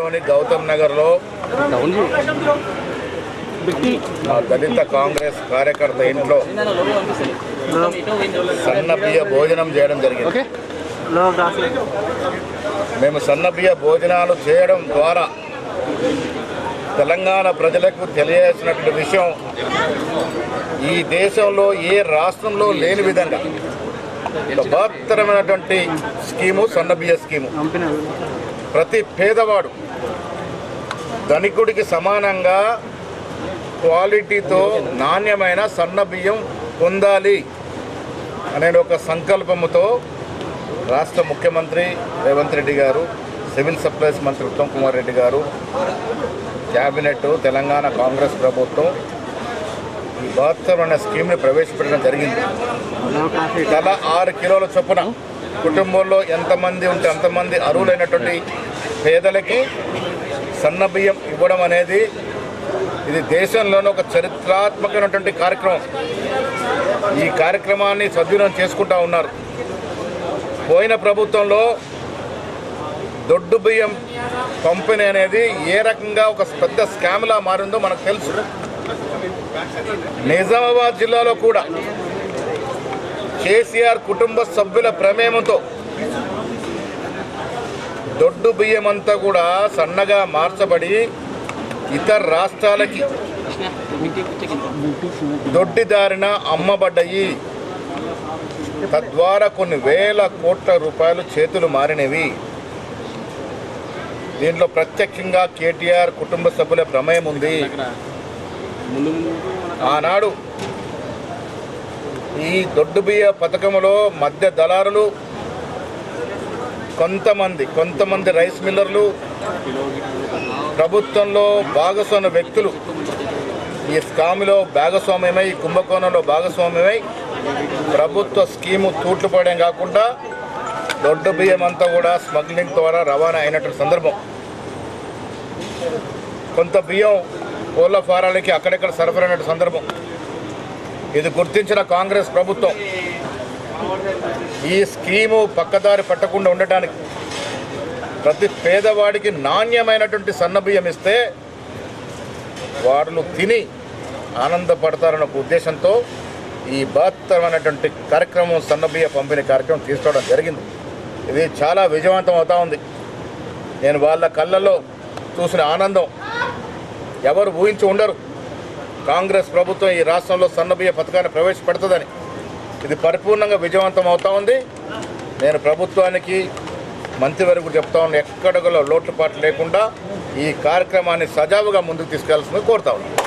జిల్లాలోని గౌతమ్ నగర్లో మా దళిత కాంగ్రెస్ కార్యకర్త ఇంట్లో సన్నబియ్య భోజనం చేయడం జరిగింది. మేము సన్నబియ్య భోజనాలు చేయడం ద్వారా తెలంగాణ ప్రజలకు తెలియాల్సినటువంటి విషయం, ఈ దేశంలో ఏ రాష్ట్రంలో లేని విధంగా బృహత్తరమైనటువంటి స్కీము సన్నబియ్య స్కీము. ప్రతి పేదవాడు ధనికుడికి సమానంగా క్వాలిటీతో నాణ్యమైన సన్నబియ్యం పొందాలి అనే ఒక సంకల్పముతో రాష్ట్ర ముఖ్యమంత్రి రేవంత్ రెడ్డి గారు, సివిల్ సప్లైస్ మంత్రి ఉత్తమ్ కుమార్ రెడ్డి గారు, క్యాబినెట్, తెలంగాణ కాంగ్రెస్ ప్రభుత్వం ఈ బృహత్తరమైన స్కీమ్ని ప్రవేశపెట్టడం జరిగింది. తల 6 కిలోల చొప్పున కుటుంబంలో ఎంతమంది ఉంటే అంతమంది అర్హులైనటువంటి పేదలకి సన్నబియ్యం ఇవ్వడం అనేది ఇది దేశంలోనే ఒక చరిత్రాత్మకమైనటువంటి కార్యక్రమం. ఈ కార్యక్రమాన్ని సద్వినియోగం చేసుకుంటూ ఉన్నారు. పోయిన ప్రభుత్వంలో దొడ్డు బియ్యం పంపిణీ అనేది ఏ రకంగా ఒక పెద్ద స్కామ్లా మారిందో మనకు తెలుసు. నిజామాబాద్ జిల్లాలో కూడా కేసీఆర్ కుటుంబ సభ్యుల ప్రమేయంతో దొడ్డు బియ్యం అంతా కూడా సన్నగా మార్చబడి ఇతర రాష్ట్రాలకి దొడ్డిదారిన అమ్మబడ్డాయి. తద్వారా కొన్ని వేల కోట్ల రూపాయలు చేతులు మారినవి. దీంట్లో ప్రత్యక్షంగా కేటీఆర్ కుటుంబ సభ్యుల ప్రమేయం ఉంది. ఆనాడు ఈ దొడ్డు బియ్య పథకంలో మధ్య దళారులు, కొంతమంది రైస్ మిల్లర్లు, ప్రభుత్వంలో భాగస్వామ్య వ్యక్తులు ఈ స్కామ్లో భాగస్వామ్యమై, ఈ కుంభకోణంలో భాగస్వామ్యమై ప్రభుత్వ స్కీము తూట్లు పడడం కాకుండా దొడ్డు బియ్యం అంతా కూడా స్మగ్లింగ్ ద్వారా రవాణా అయినటువంటి సందర్భం. కొంత బియ్యం కోళ్ల ఫారాలకి అక్కడెక్కడ సరఫరా అయిన సందర్భం. ఇది గుర్తించిన కాంగ్రెస్ ప్రభుత్వం ఈ స్కీము పక్కదారి పట్టకుండా ఉండటానికి ప్రతి పేదవాడికి నాణ్యమైనటువంటి సన్నబియ్యం ఇస్తే వాళ్ళు తిని ఆనందపడతారన్న ఉద్దేశంతో ఈ బృహత్తరమైనటువంటి కార్యక్రమం సన్నబియ్య పంపిణీ కార్యక్రమం తీసుకోవడం జరిగింది. ఇది చాలా విజయవంతం అవుతూ ఉంది. నేను వాళ్ళ కళ్ళల్లో చూసిన ఆనందం ఎవరు ఊహించి ఉండరు. కాంగ్రెస్ ప్రభుత్వం ఈ రాష్ట్రంలో సన్నబియ్య పథకాన్ని ప్రవేశపెడుతుందని. ఇది పరిపూర్ణంగా విజయవంతం అవుతూ ఉంది. నేను ప్రభుత్వానికి, మంత్రివర్గకు చెప్తా ఉన్నా, ఎక్కడ లోటుపాట్లు లేకుండా ఈ కార్యక్రమాన్ని సజావుగా ముందుకు తీసుకెళ్లాల్సింది కోరుతా ఉన్నాను.